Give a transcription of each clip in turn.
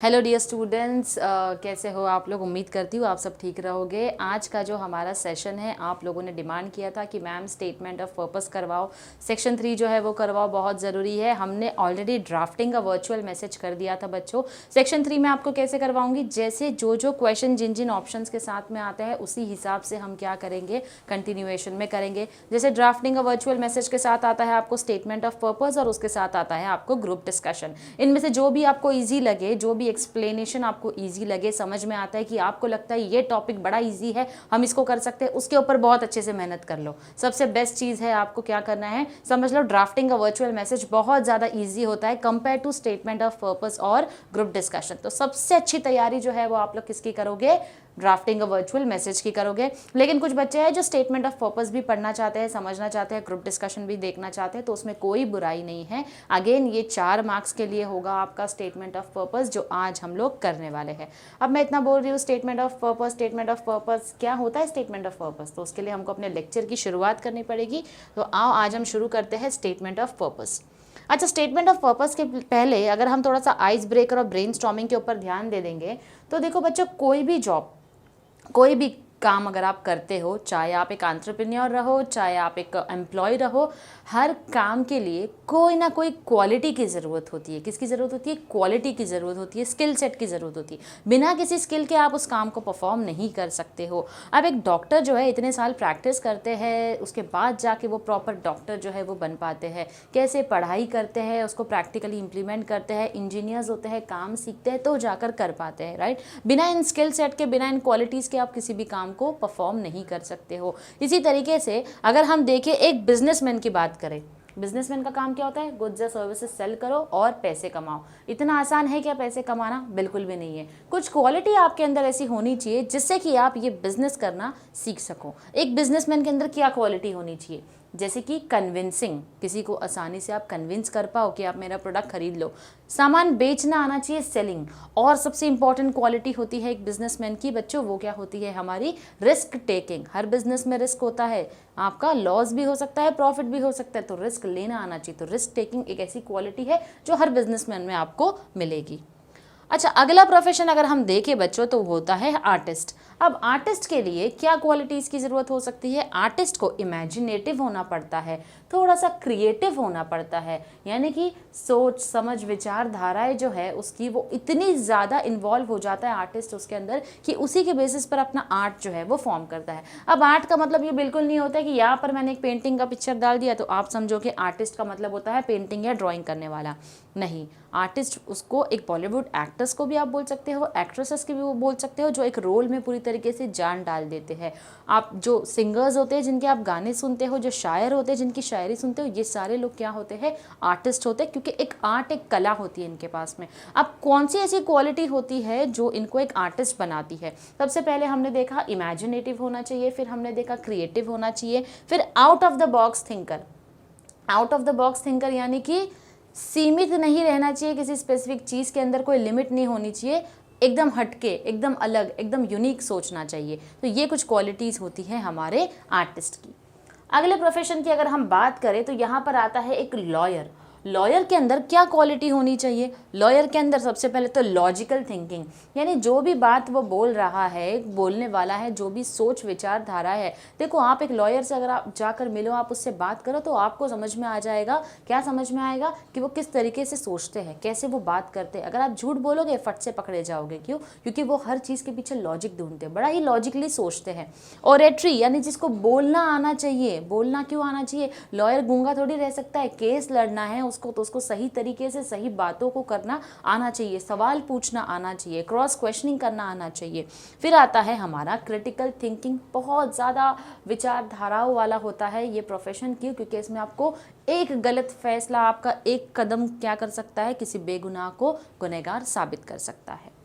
Hello dear students, कैसे हो आप लोग। उम्मीद करती हूँ आप सब ठीक रहोगे। आज का जो हमारा सेशन है, आप लोगों ने डिमांड किया था कि मैम स्टेटमेंट ऑफ पर्पस करवाओ, सेक्शन 3 जो है वो करवाओ, बहुत ज़रूरी है। हमने ऑलरेडी ड्राफ्टिंग का वर्चुअल मैसेज कर दिया था बच्चों। सेक्शन 3 में आपको कैसे करवाऊंगी, जैसे जो जो क्वेश्चन जिन जिन ऑप्शन के साथ में आते हैं उसी हिसाब से हम क्या करेंगे, कंटिन्यूएशन में करेंगे। जैसे ड्राफ्टिंग का वर्चुअल मैसेज के साथ आता है आपको स्टेटमेंट ऑफ पर्पस और उसके साथ आता है आपको ग्रुप डिस्कशन। इनमें से जो भी आपको ईजी लगे, जो भी एक्सप्लेनेशन आपको इजी लगे, समझ में आता है कि आपको लगता है ये टॉपिक बड़ा इजी है, हम इसको कर सकते हैं, उसके ऊपर बहुत अच्छे से मेहनत कर लो। सबसे बेस्ट चीज़ है आपको क्या करना है, समझ लो ड्राफ्टिंग का वर्चुअल मैसेज बहुत ज़्यादा इजी होता है compare to statement of purpose और ग्रुप डिस्कशन। तो सबसे अच्छी तैयारी जो है वो आप लोग किसकी करोगे, ड्राफ्टिंग वर्चुअल मैसेज की करोगे। लेकिन कुछ बच्चे हैं जो स्टेटमेंट ऑफ पर्पस भी पढ़ना चाहते हैं, समझना चाहते हैं, ग्रुप डिस्कशन भी देखना चाहते हैं, तो उसमें कोई बुराई नहीं है। अगेन ये 4 मार्क्स के लिए होगा आपका स्टेटमेंट ऑफ पर्पस, जो आज हम लोग करने वाले हैं। अब मैं इतना बोल रही हूँ statement of purpose, statement of purpose क्या होता है स्टेटमेंट ऑफ पर्पस, तो उसके लिए हमको अपने लेक्चर की शुरुआत करनी पड़ेगी। तो आओ आज हम शुरू करते हैं स्टेटमेंट ऑफ पर्पस। अच्छा, स्टेटमेंट ऑफ पर्पस के पहले अगर हम थोड़ा सा आइस ब्रेकर और ब्रेनस्टॉर्मिंग के ऊपर ध्यान दे देंगे, तो देखो बच्चों, कोई भी जॉब, कोई भी काम अगर आप करते हो, चाहे आप एक एंटरप्रेन्योर रहो, चाहे आप एक एम्प्लॉय रहो, हर काम के लिए कोई ना कोई क्वालिटी की ज़रूरत होती है। किसकी ज़रूरत होती है, क्वालिटी की ज़रूरत होती है, स्किल सेट की ज़रूरत होती है। बिना किसी स्किल के आप उस काम को परफॉर्म नहीं कर सकते हो। अब एक डॉक्टर जो है इतने साल प्रैक्टिस करते हैं, उसके बाद जाके वो प्रॉपर डॉक्टर जो है वो बन पाते हैं। कैसे पढ़ाई करते हैं, उसको प्रैक्टिकली इंप्लीमेंट करते हैं, इंजीनियर्स होते हैं, काम सीखते हैं तो जाकर कर पाते हैं, राइट। बिना इन स्किल सेट के, बिना इन क्वालिटीज़ के आप किसी भी काम को परफॉर्म नहीं कर सकते हो। इसी तरीके से अगर हम देखें एक बिजनेसमैन की बात करें, बिजनेसमैन का काम क्या होता है, गुड्स या सर्विसेज सेल करो और पैसे कमाओ। इतना आसान है क्या पैसे कमाना, बिल्कुल भी नहीं है। कुछ क्वालिटी आपके अंदर ऐसी होनी चाहिए जिससे कि आप ये बिजनेस करना सीख सको। एक बिजनेसमैन के अंदर क्या क्वालिटी होनी चाहिए, जैसे कि कन्विंसिंग, किसी को आसानी से आप कन्विंस कर पाओ कि आप मेरा प्रोडक्ट खरीद लो। सामान बेचना आना चाहिए, सेलिंग। और सबसे इंपॉर्टेंट क्वालिटी होती है एक बिजनेसमैन की बच्चों, वो क्या होती है हमारी, रिस्क टेकिंग। हर बिजनेस में रिस्क होता है, आपका लॉस भी हो सकता है, प्रॉफिट भी हो सकता है, तो रिस्क लेना आना चाहिए। तो रिस्क टेकिंग एक ऐसी क्वालिटी है जो हर बिजनेसमैन में आपको मिलेगी। अच्छा, अगला प्रोफेशन अगर हम देखें बच्चों तो होता है आर्टिस्ट। अब आर्टिस्ट के लिए क्या क्वालिटीज़ की ज़रूरत हो सकती है, आर्टिस्ट को इमेजिनेटिव होना पड़ता है, थोड़ा सा क्रिएटिव होना पड़ता है, यानी कि सोच समझ विचारधाराएं जो है उसकी वो इतनी ज़्यादा इन्वॉल्व हो जाता है आर्टिस्ट उसके अंदर कि उसी के बेसिस पर अपना आर्ट जो है वो फॉर्म करता है। अब आर्ट का मतलब ये बिल्कुल नहीं होता है कि यहाँ पर मैंने एक पेंटिंग का पिक्चर डाल दिया तो आप समझो कि आर्टिस्ट का मतलब होता है पेंटिंग या ड्राइंग करने वाला। नहीं, आर्टिस्ट उसको एक बॉलीवुड एक्टर्स को भी आप बोल सकते हो, एक्ट्रेसेस की भी वो बोल सकते हो, जो एक रोल में पूरी तरीके से जान डाल देते हैं। आप जो सिंगर्स होते हैं जिनके आप गाने सुनते हो, जो शायर होते हैं जिनकी शायरी सुनते हो, ये सारे लोग क्या होते हैं, आर्टिस्ट होते हैं, क्योंकि एक आर्ट, एक कला होती है इनके पास में। अब कौन सी ऐसी क्वालिटी होती है जो इनको एक आर्टिस्ट बनाती है, सबसे पहले हमने देखा इमेजिनेटिव होना चाहिए, फिर हमने देखा क्रिएटिव होना चाहिए, फिर out of the box thinker. Out of the box thinker यानी कि सीमित नहीं रहना चाहिए किसी स्पेसिफिक चीज़ के अंदर, कोई लिमिट नहीं होनी चाहिए, एकदम हटके, एकदम अलग, एकदम यूनिक सोचना चाहिए। तो ये कुछ क्वालिटीज़ होती हैं हमारे आर्टिस्ट की। अगले प्रोफेशन की अगर हम बात करें तो यहाँ पर आता है एक लॉयर। लॉयर के अंदर क्या क्वालिटी होनी चाहिए, लॉयर के अंदर सबसे पहले तो लॉजिकल थिंकिंग, यानी जो भी बात वो बोल रहा है, बोलने वाला है, जो भी सोच विचारधारा है। देखो, आप एक लॉयर से अगर आप जाकर मिलो, आप उससे बात करो तो आपको समझ में आ जाएगा, क्या समझ में आएगा कि वो किस तरीके से सोचते हैं, कैसे वो बात करते हैं। अगर आप झूठ बोलोगे फट से पकड़े जाओगे, क्यों, क्योंकि वो हर चीज़ के पीछे लॉजिक ढूंढते हैं, बड़ा ही लॉजिकली सोचते हैं। ओरेट्री यानी जिसको बोलना आना चाहिए, बोलना क्यों आना चाहिए, लॉयर गूंगा थोड़ी रह सकता है, केस लड़ना है उसको तो उसको सही तरीके से सही बातों को करना आना चाहिए, सवाल पूछना आना चाहिए, क्रॉस क्वेश्चनिंग करना आना चाहिए। फिर आता है हमारा क्रिटिकल थिंकिंग, बहुत ज़्यादा विचारधाराओं वाला होता है ये प्रोफेशन। क्यों, क्योंकि इसमें आपको एक गलत फैसला, आपका एक कदम क्या कर सकता है, किसी बेगुनाह को गुनहगार साबित कर सकता है।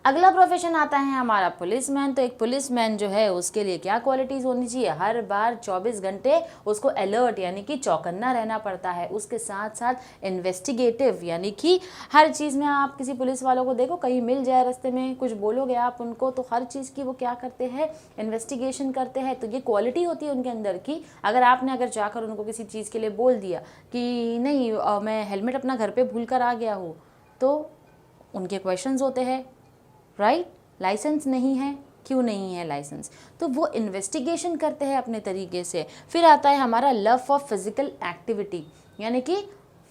अगला प्रोफेशन आता है हमारा पुलिसमैन। तो एक पुलिसमैन जो है उसके लिए क्या क्वालिटीज़ होनी चाहिए, हर बार 24 घंटे उसको अलर्ट यानी कि चौकन्ना रहना पड़ता है। उसके साथ साथ इन्वेस्टिगेटिव, यानी कि हर चीज़ में आप किसी पुलिस वालों को देखो, कहीं मिल जाए रास्ते में, कुछ बोलोगे आप उनको तो हर चीज़ की वो क्या करते हैं, इन्वेस्टिगेशन करते हैं। तो ये क्वालिटी होती है उनके अंदर की। अगर जाकर उनको किसी चीज़ के लिए बोल दिया कि नहीं मैं हेलमेट अपना घर पर भूल कर आ गया हूँ, तो उनके क्वेश्चंस होते हैं, राइट। लाइसेंस नहीं है, क्यों नहीं है लाइसेंस, तो वो इन्वेस्टिगेशन करते हैं अपने तरीके से। फिर आता है हमारा लव फॉर फिजिकल एक्टिविटी, यानी कि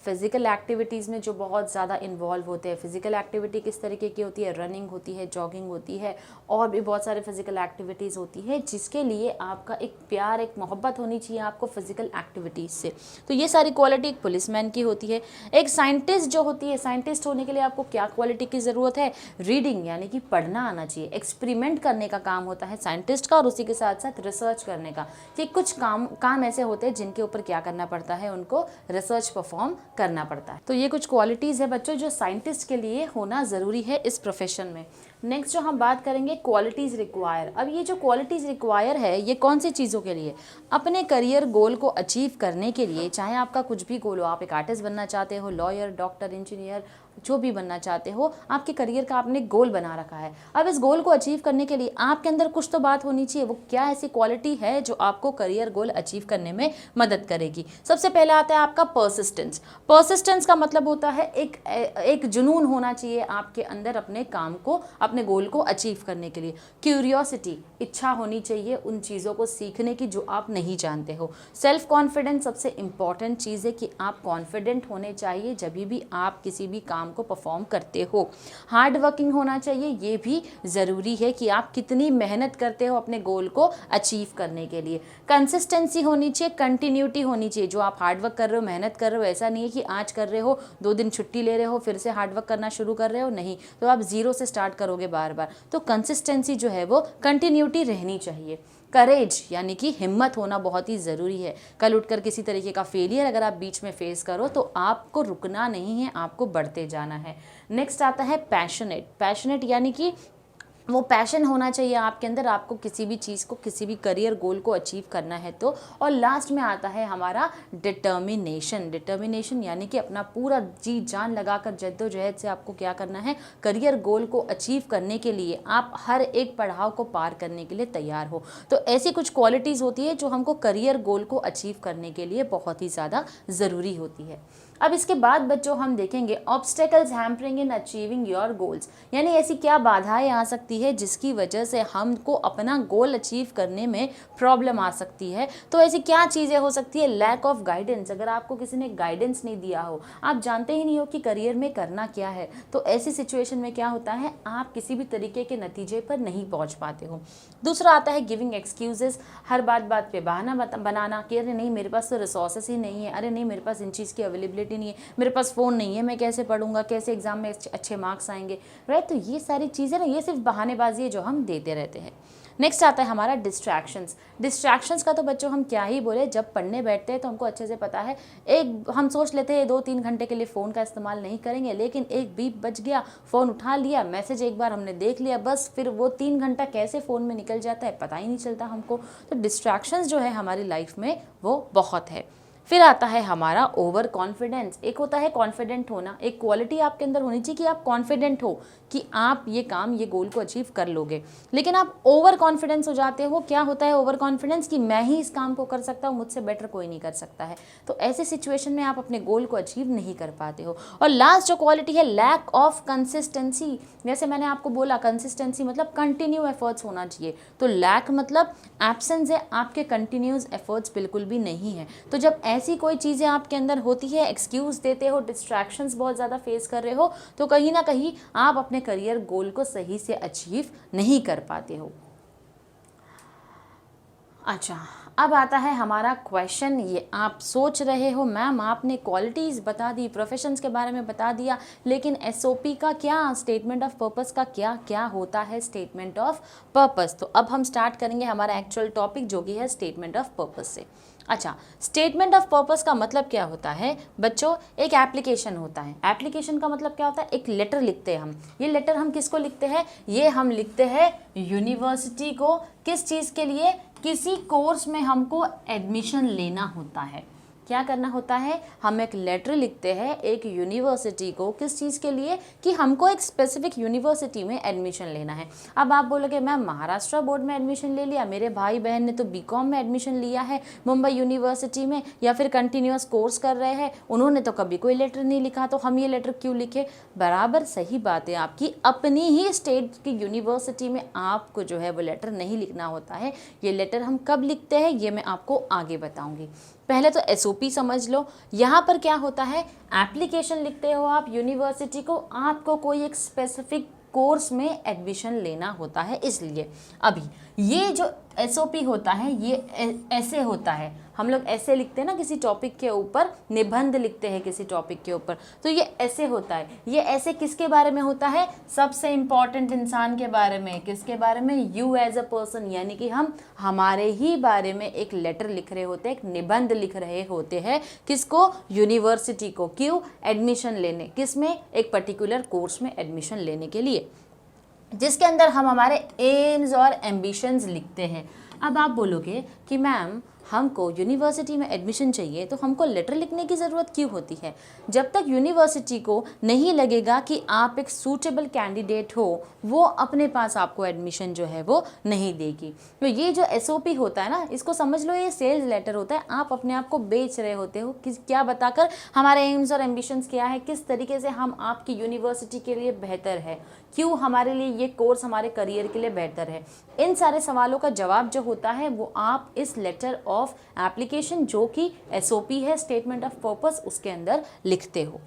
फिजिकल एक्टिविटीज़ में जो बहुत ज़्यादा इन्वॉल्व होते हैं। फिजिकल एक्टिविटी किस तरीके की होती है, रनिंग होती है, जॉगिंग होती है, और भी बहुत सारे फिजिकल एक्टिविटीज़ होती है, जिसके लिए आपका एक प्यार, एक मोहब्बत होनी चाहिए आपको फिजिकल एक्टिविटीज़ से। तो ये सारी क्वालिटी एक पुलिसमैन की होती है। एक साइंटिस्ट जो होती है, साइंटिस्ट होने के लिए आपको क्या क्वालिटी की ज़रूरत है, रीडिंग यानी कि पढ़ना आना चाहिए। एक्सपेरिमेंट करने का काम होता है साइंटिस्ट का, और उसी के साथ साथ रिसर्च करने का, कि कुछ काम ऐसे होते हैं जिनके ऊपर क्या करना पड़ता है, उनको रिसर्च परफॉर्म करना पड़ता है। तो ये कुछ क्वालिटीज़ है बच्चों जो साइंटिस्ट के लिए होना ज़रूरी है इस प्रोफेशन में। नेक्स्ट जो हम बात करेंगे क्वालिटीज़ रिक्वायर। अब ये जो क्वालिटीज़ रिक्वायर है ये कौन सी चीज़ों के लिए, अपने करियर गोल को अचीव करने के लिए। चाहे आपका कुछ भी गोल हो, आप एक आर्टिस्ट बनना चाहते हो, लॉयर, डॉक्टर, इंजीनियर, जो भी बनना चाहते हो, आपके करियर का आपने गोल बना रखा है। अब इस गोल को अचीव करने के लिए आपके अंदर कुछ तो बात होनी चाहिए। वो क्या ऐसी क्वालिटी है जो आपको करियर गोल अचीव करने में मदद करेगी। सबसे पहला आता है आपका परसिस्टेंस। परसिस्टेंस का मतलब होता है एक जुनून होना चाहिए आपके अंदर अपने काम को, अपने गोल को अचीव करने के लिए। क्यूरियोसिटी, इच्छा होनी चाहिए उन चीज़ों को सीखने की जो आप नहीं जानते हो। सेल्फ कॉन्फिडेंस सबसे इंपॉर्टेंट चीज़ है कि आप कॉन्फिडेंट होने चाहिए जब भी आप किसी भी काम को परफॉर्म करते हो। हार्ड वर्किंग होना चाहिए, ये भी ज़रूरी है कि आप कितनी मेहनत करते हो अपने गोल को अचीव करने के लिए। कंसिस्टेंसी होनी चाहिए, कंटिन्यूटी होनी चाहिए। जो आप हार्ड वर्क कर रहे हो, मेहनत कर रहे हो, ऐसा नहीं है कि आज कर रहे हो, 2 दिन छुट्टी ले रहे हो, फिर से हार्ड वर्क करना शुरू कर रहे हो, नहीं, तो आप ज़ीरो से स्टार्ट करोगे बार बार। तो कंसिस्टेंसी जो है वो कंटिन्यूटी रहनी चाहिए। करेज यानी कि हिम्मत होना बहुत ही ज़रूरी है। कल उठकर किसी तरीके का फेलियर अगर आप बीच में फेस करो तो आपको रुकना नहीं है, आपको बढ़ते जाना है। नेक्स्ट आता है पैशनेट। पैशनेट यानी कि वो पैशन होना चाहिए आपके अंदर, आपको किसी भी चीज़ को, किसी भी करियर गोल को अचीव करना है तो। और लास्ट में आता है हमारा डिटर्मिनेशन। डिटर्मिनेशन यानी कि अपना पूरा जी जान लगाकर जद्दोजहद से आपको क्या करना है, करियर गोल को अचीव करने के लिए आप हर एक पड़ाव को पार करने के लिए तैयार हो। तो ऐसी कुछ क्वालिटीज़ होती है जो हमको करियर गोल को अचीव करने के लिए बहुत ही ज़्यादा ज़रूरी होती है। अब इसके बाद बच्चों हम देखेंगे obstacles hampering in achieving your goals, यानी ऐसी क्या बाधाएं आ सकती है जिसकी वजह से हमको अपना गोल अचीव करने में प्रॉब्लम आ सकती है। तो ऐसी क्या चीज़ें हो सकती है, लैक ऑफ गाइडेंस। अगर आपको किसी ने गाइडेंस नहीं दिया हो, आप जानते ही नहीं हो कि करियर में करना क्या है, तो ऐसी सिचुएशन में क्या होता है, आप किसी भी तरीके के नतीजे पर नहीं पहुँच पाते हो। दूसरा आता है गिविंग एक्सक्यूजेस, हर बात पे बहाना बनाना कि अरे नहीं मेरे पास तो रिसोर्सेस ही नहीं है, अरे नहीं मेरे पास इन चीज़ की अवेलेबिलिटी नहीं है, मेरे पास फ़ोन नहीं है, मैं कैसे पढ़ूंगा, कैसे एग्जाम में अच्छे मार्क्स आएंगे, राइट। तो ये सारी चीज़ें ना, ये सिर्फ बहानेबाजी है जो हम देते रहते हैं। नेक्स्ट आता है हमारा डिस्ट्रैक्शंस। डिस्ट्रैक्शंस का तो बच्चों हम क्या ही बोले, जब पढ़ने बैठते हैं तो हमको अच्छे से पता है, एक हम सोच लेते हैं 2-3 घंटे के लिए फ़ोन का इस्तेमाल नहीं करेंगे, लेकिन एक बीप बज गया, फ़ोन उठा लिया, मैसेज एक बार हमने देख लिया, बस फिर वो 3 घंटा कैसे फ़ोन में निकल जाता है पता ही नहीं चलता हमको। तो डिस्ट्रैक्शंस जो है हमारी लाइफ में वो बहुत है। फिर आता है हमारा ओवर कॉन्फिडेंस। एक होता है कॉन्फिडेंट होना, एक क्वालिटी आपके अंदर होनी चाहिए कि आप कॉन्फिडेंट हो कि आप ये काम, ये गोल को अचीव कर लोगे, लेकिन आप ओवर कॉन्फिडेंस हो जाते हो। क्या होता है ओवर कॉन्फिडेंस, कि मैं ही इस काम को कर सकता हूँ, मुझसे बेटर कोई नहीं कर सकता है। तो ऐसे सिचुएशन में आप अपने गोल को अचीव नहीं कर पाते हो। और लास्ट जो क्वालिटी है, लैक ऑफ कंसिस्टेंसी। जैसे मैंने आपको बोला, कंसिस्टेंसी मतलब कंटिन्यू एफर्ट्स होना चाहिए, तो लैक मतलब एब्सेंस है, आपके कंटिन्यूस एफर्ट्स बिल्कुल भी नहीं है। तो जब ऐसी कोई चीज़ें आपके अंदर होती है, एक्सक्यूज़ देते हो, डिस्ट्रैक्शंस बहुत ज़्यादा फेस कर रहे हो, तो कहीं ना कहीं आप अपने करियर गोल को सही से अचीव नहीं कर पाते हो। अच्छा, अब आता है हमारा क्वेश्चन। ये आप सोच रहे हो मैम आपने क्वालिटीज़ बता दी, प्रोफेशंस के बारे में बता दिया, लेकिन एसओपी का क्या, स्टेटमेंट ऑफ पर्पस का क्या क्या होता है स्टेटमेंट ऑफ पर्पस। तो अब हम स्टार्ट करेंगे हमारा एक्चुअल टॉपिक जो कि है स्टेटमेंट ऑफ पर्पस से। अच्छा, स्टेटमेंट ऑफ पर्पस का मतलब क्या होता है बच्चों, एक एप्लीकेशन होता है। एप्लीकेशन का मतलब क्या होता है, एक लेटर लिखते हैं हम। ये लेटर हम किसको लिखते हैं, ये हम लिखते हैं यूनिवर्सिटी को। किस चीज़ के लिए, किसी कोर्स में हमको एडमिशन लेना होता है। क्या करना होता है, हम एक लेटर लिखते हैं एक यूनिवर्सिटी को, किस चीज़ के लिए, कि हमको एक स्पेसिफिक यूनिवर्सिटी में एडमिशन लेना है। अब आप बोलोगे मैम महाराष्ट्र बोर्ड में एडमिशन ले लिया, मेरे भाई बहन ने तो बीकॉम में एडमिशन लिया है मुंबई यूनिवर्सिटी में, या फिर कंटिन्यूअस कोर्स कर रहे हैं, उन्होंने तो कभी कोई लेटर नहीं लिखा, तो हम ये लेटर क्यों लिखे। बराबर सही बात है आपकी, अपनी ही स्टेट की यूनिवर्सिटी में आपको जो है वो लेटर नहीं लिखना होता है। ये लेटर हम कब लिखते हैं ये मैं आपको आगे बताऊंगी। पहले तो एसओपी समझ लो। यहाँ पर क्या होता है, एप्लीकेशन लिखते हो आप यूनिवर्सिटी को, आपको कोई एक स्पेसिफिक कोर्स में एडमिशन लेना होता है। इसलिए अभी ये जो एसओपी होता है ये ऐसे होता है, हम लोग ऐसे लिखते हैं ना, किसी टॉपिक के ऊपर निबंध लिखते हैं किसी टॉपिक के ऊपर, तो ये ऐसे होता है। ये ऐसे किसके बारे में होता है, सबसे इम्पॉर्टेंट इंसान के बारे में। किसके बारे में, यू एज अ पर्सन, यानी कि हम हमारे ही बारे में एक लेटर लिख रहे होते हैं, एक निबंध लिख रहे होते हैं। किसको, यूनिवर्सिटी को। क्यों, एडमिशन लेने, किसमें, एक पर्टिकुलर कोर्स में एडमिशन लेने के लिए, जिसके अंदर हम हमारे एम्स और एम्बिशंस लिखते हैं। अब आप बोलोगे कि मैम हमको यूनिवर्सिटी में एडमिशन चाहिए तो हमको लेटर लिखने की ज़रूरत क्यों होती है। जब तक यूनिवर्सिटी को नहीं लगेगा कि आप एक सूटेबल कैंडिडेट हो, वो अपने पास आपको एडमिशन जो है वो नहीं देगी। तो ये जो एसओपी होता है ना, इसको समझ लो ये सेल्स लेटर होता है। आप अपने आप को बेच रहे होते हो, किस क्या बताकर, हमारे एम्स और एम्बिशंस क्या है, किस तरीके से हम आपकी यूनिवर्सिटी के लिए बेहतर है, क्यों हमारे लिए ये कोर्स हमारे करियर के लिए बेहतर है। इन सारे सवालों का जवाब जो होता है वो आप इस लेटर ऑफ एप्लीकेशन, जो कि एसओपी है, स्टेटमेंट ऑफ पर्पस, उसके अंदर लिखते हो।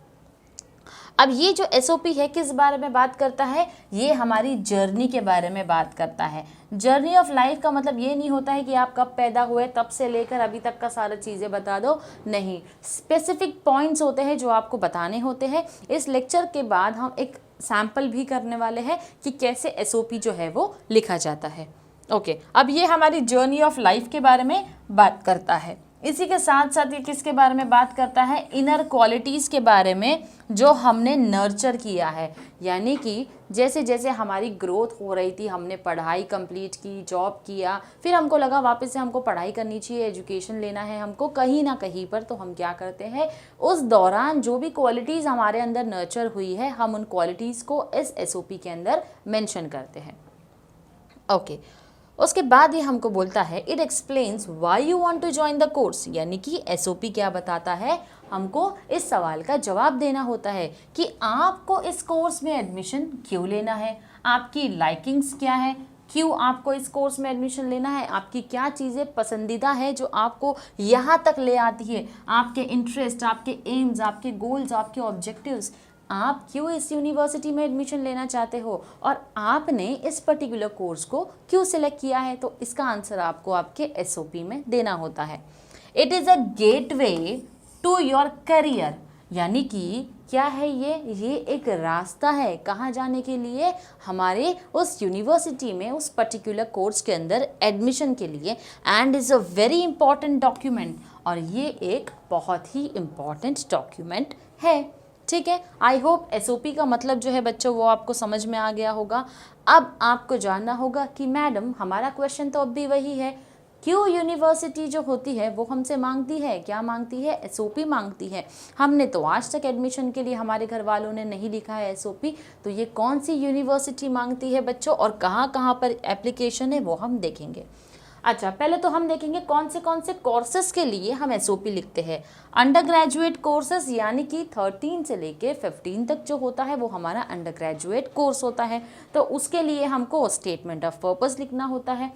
अब ये जो एसओपी है किस बारे में बात करता है, ये हमारी जर्नी के बारे में बात करता है। जर्नी ऑफ लाइफ का मतलब ये नहीं होता है कि आप कब पैदा हुए तब से लेकर अभी तक का सारा चीज़ें बता दो, नहीं, स्पेसिफिक पॉइंट्स होते हैं जो आपको बताने होते हैं। इस लेक्चर के बाद हम एक सैम्पल भी करने वाले हैं कि कैसे एसओपी जो है वो लिखा जाता है। ओके, अब ये हमारी जर्नी ऑफ लाइफ के बारे में बात करता है। इसी के साथ साथ ये किसके बारे में बात करता है, इनर क्वालिटीज़ के बारे में जो हमने नर्चर किया है। यानी कि जैसे जैसे हमारी ग्रोथ हो रही थी, हमने पढ़ाई कंप्लीट की, जॉब किया, फिर हमको लगा वापस से हमको पढ़ाई करनी चाहिए, एजुकेशन लेना है हमको कहीं ना कहीं पर, तो हम क्या करते हैं, उस दौरान जो भी क्वालिटीज़ हमारे अंदर नर्चर हुई है, हम उन क्वालिटीज़ को इस एसओपी के अंदर मेंशन करते हैं। ओके, उसके बाद ये हमको बोलता है it explains why you want to join the course, यानी कि एसओपी क्या बताता है, हमको इस सवाल का जवाब देना होता है कि आपको इस कोर्स में एडमिशन क्यों लेना है, आपकी लाइकिंग्स क्या है, क्यों आपको इस कोर्स में एडमिशन लेना है, आपकी क्या चीज़ें पसंदीदा है जो आपको यहाँ तक ले आती है, आपके इंटरेस्ट, आपके एम्स, आपके गोल्स, आपके ऑब्जेक्टिव्स, आप क्यों इस यूनिवर्सिटी में एडमिशन लेना चाहते हो और आपने इस पर्टिकुलर कोर्स को क्यों सिलेक्ट किया है। तो इसका आंसर आपको आपके एसओपी में देना होता है। It is a gateway to your career, यानी कि क्या है ये एक रास्ता है कहाँ जाने के लिए, हमारे उस यूनिवर्सिटी में उस पर्टिकुलर कोर्स के अंदर एडमिशन के लिए। And is a very important document, और ये एक बहुत ही इम्पॉर्टेंट डॉक्यूमेंट है। ठीक है, आई होप एसओपी का मतलब जो है बच्चों वो आपको समझ में आ गया होगा। अब आपको जानना होगा कि मैडम हमारा क्वेश्चन तो अब भी वही है, क्यों यूनिवर्सिटी जो होती है वो हमसे मांगती है, क्या मांगती है, एसओपी मांगती है। हमने तो आज तक एडमिशन के लिए हमारे घर वालों ने नहीं लिखा है एसओपी, तो ये कौन सी यूनिवर्सिटी मांगती है बच्चों और कहाँ कहाँ पर एप्लीकेशन है वो हम देखेंगे। अच्छा, पहले तो हम देखेंगे कौन से कोर्सेज के लिए हम एसओपी लिखते हैं। अंडर ग्रेजुएट कोर्सेज, यानी कि 13 से लेके 15 तक जो होता है वो हमारा अंडर ग्रेजुएट कोर्स होता है, तो उसके लिए हमको स्टेटमेंट ऑफ पर्पस लिखना होता है।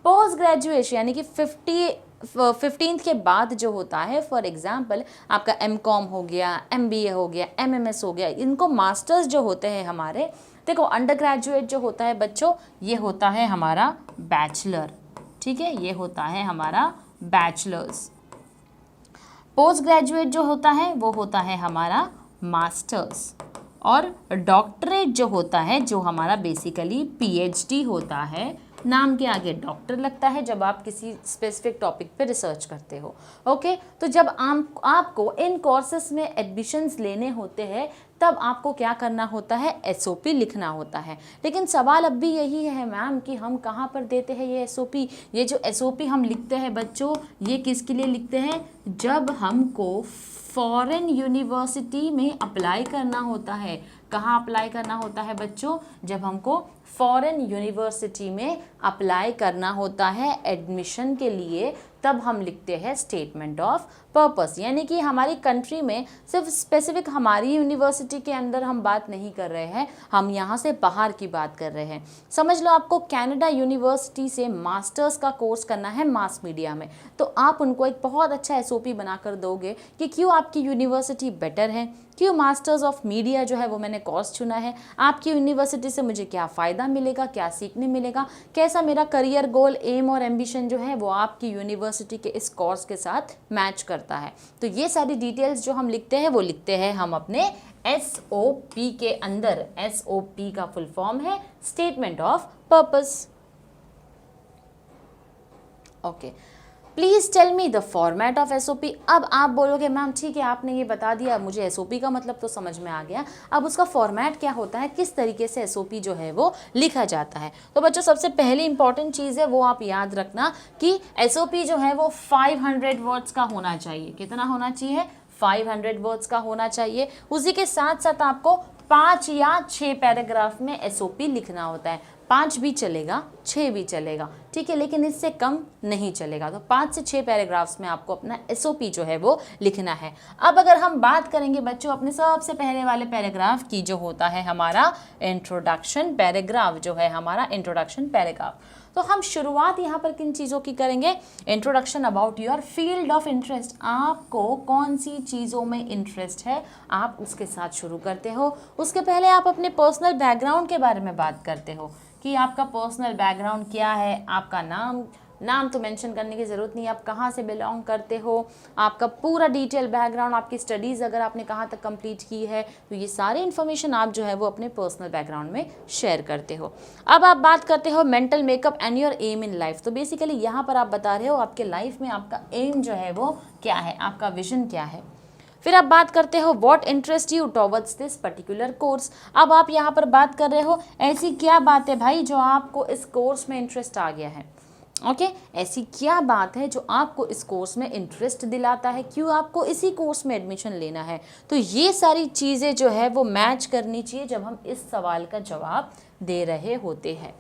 पोस्ट ग्रेजुएशन यानी कि 15th के बाद जो होता है, फॉर एग्जांपल आपका एमकॉम हो गया, एमबीए हो गया, एमएमएस हो गया, इनको मास्टर्स जो होते हैं हमारे, देखो अंडर ग्रेजुएट जो होता है बच्चों ये होता है हमारा बैचलर, ठीक है, ये होता है हमारा बैचलर्स। पोस्ट ग्रेजुएट जो होता है वो होता है हमारा मास्टर्स, और डॉक्टरेट जो होता है, जो हमारा बेसिकली पीएचडी होता है, नाम के आगे डॉक्टर लगता है जब आप किसी स्पेसिफिक टॉपिक पे रिसर्च करते हो। ओके, तो जब आपको इन कोर्सेज में एडमिशन्स लेने होते हैं तब आपको क्या करना होता है, एसओपी लिखना होता है। लेकिन सवाल अब भी यही है मैम कि हम कहाँ पर देते हैं ये एसओपी। ये जो एसओपी हम लिखते हैं बच्चों, ये किसके लिए लिखते हैं, जब हमको फॉरेन यूनिवर्सिटी में अप्लाई करना होता है। कहाँ अप्लाई करना होता है बच्चों, जब हमको फॉरेन यूनिवर्सिटी में अप्लाई करना होता है एडमिशन के लिए, तब हम लिखते हैं स्टेटमेंट ऑफ पर्पस। यानी कि हमारी कंट्री में सिर्फ स्पेसिफिक हमारी यूनिवर्सिटी के अंदर हम बात नहीं कर रहे हैं, हम यहाँ से बाहर की बात कर रहे हैं। समझ लो आपको कनाडा यूनिवर्सिटी से मास्टर्स का कोर्स करना है मास मीडिया में, तो आप उनको एक बहुत अच्छा एसओपी बनाकर दोगे कि क्यों आपकी यूनिवर्सिटी बेटर है, क्यों मास्टर्स ऑफ मीडिया जो है वो मैंने कोर्स चुना है, आपकी यूनिवर्सिटी से मुझे क्या फ़ायदा मिलेगा, क्या सीखने मिलेगा, कैसा मेरा करियर गोल, एम और एम्बिशन जो है वो आपकी यूनिवर्सिटी के इस कोर्स के साथ मैच करता है। तो ये सारी डिटेल्स जो हम लिखते हैं वो लिखते हैं हम अपने एसओपी के अंदर। एसओपी का फुल फॉर्म है statement of purpose. Okay, please tell me the format of SOP. अब आप बोलोगे मैम ठीक है आपने ये बता दिया, मुझे एसओपी का मतलब तो समझ में आ गया, अब उसका फॉर्मेट क्या होता है, किस तरीके से एसओपी जो है वो लिखा जाता है। तो बच्चों सबसे पहली इंपॉर्टेंट चीज़ है वो आप याद रखना कि एसओपी जो है वो 500 वर्ड्स का होना चाहिए। कितना होना चाहिए, 500 वर्ड्स का होना चाहिए। उसी के साथ साथ आपको 5 या 6 पैराग्राफ में एसओपी लिखना होता है। 5 भी चलेगा, 6 भी चलेगा, ठीक है, लेकिन इससे कम नहीं चलेगा। तो 5 से 6 पैराग्राफ्स में आपको अपना एसओपी जो है वो लिखना है। अब अगर हम बात करेंगे बच्चों अपने सबसे पहले वाले पैराग्राफ की, जो होता है हमारा इंट्रोडक्शन पैराग्राफ, जो है हमारा इंट्रोडक्शन पैराग्राफ, तो हम शुरुआत यहाँ पर किन चीज़ों की करेंगे, introduction about your field of interest. आपको कौन सी चीज़ों में इंटरेस्ट है आप उसके साथ शुरू करते हो। उसके पहले आप अपने पर्सनल बैकग्राउंड के बारे में बात करते हो कि आपका पर्सनल बैकग्राउंड क्या है, आपका नाम तो मेंशन करने की ज़रूरत नहीं, आप कहाँ से बिलोंग करते हो, आपका पूरा डिटेल बैकग्राउंड, आपकी स्टडीज़ अगर आपने कहाँ तक कंप्लीट की है, तो ये सारे इन्फॉर्मेशन आप जो है वो अपने पर्सनल बैकग्राउंड में शेयर करते हो। अब आप बात करते हो mental makeup and your aim in life. तो बेसिकली यहाँ पर आप बता रहे हो आपके लाइफ में आपका एम जो है वो क्या है, आपका विजन क्या है। फिर आप बात करते हो what interest you towards this particular course. अब आप यहाँ पर बात कर रहे हो ऐसी क्या बात है भाई जो आपको इस कोर्स में इंटरेस्ट आ गया है। ओके, ऐसी क्या बात है जो आपको इस कोर्स में इंटरेस्ट दिलाता है, क्यों आपको इसी कोर्स में एडमिशन लेना है। तो ये सारी चीज़ें जो है वो मैच करनी चाहिए जब हम इस सवाल का जवाब दे रहे होते हैं।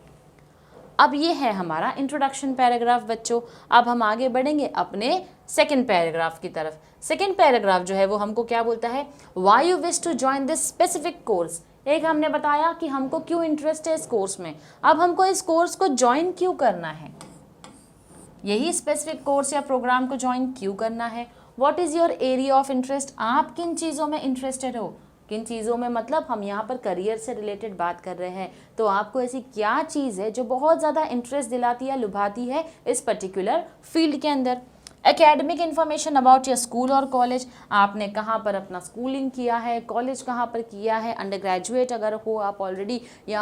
अब ये है हमारा इंट्रोडक्शन पैराग्राफ बच्चों। अब हम आगे बढ़ेंगे अपने सेकंड पैराग्राफ की तरफ। सेकंड पैराग्राफ जो है वो हमको क्या बोलता है, why you wish to join this specific course. एक हमने बताया कि हमको क्यों इंटरेस्ट है इस कोर्स में, अब हमको इस कोर्स को ज्वाइन क्यों करना है, यही स्पेसिफिक कोर्स या प्रोग्राम को ज्वाइन क्यों करना है। What is your area of interest, आप किन चीज़ों में इंटरेस्टेड हो, किन चीज़ों में मतलब हम यहाँ पर करियर से रिलेटेड बात कर रहे हैं, तो आपको ऐसी क्या चीज़ है जो बहुत ज़्यादा इंटरेस्ट दिलाती है, लुभाती है इस पर्टिकुलर फील्ड के अंदर। Academic information about your school और कॉलेज, आपने कहाँ पर अपना स्कूलिंग किया है, कॉलेज कहाँ पर किया है, अंडर ग्रेजुएट अगर हो आप ऑलरेडी, या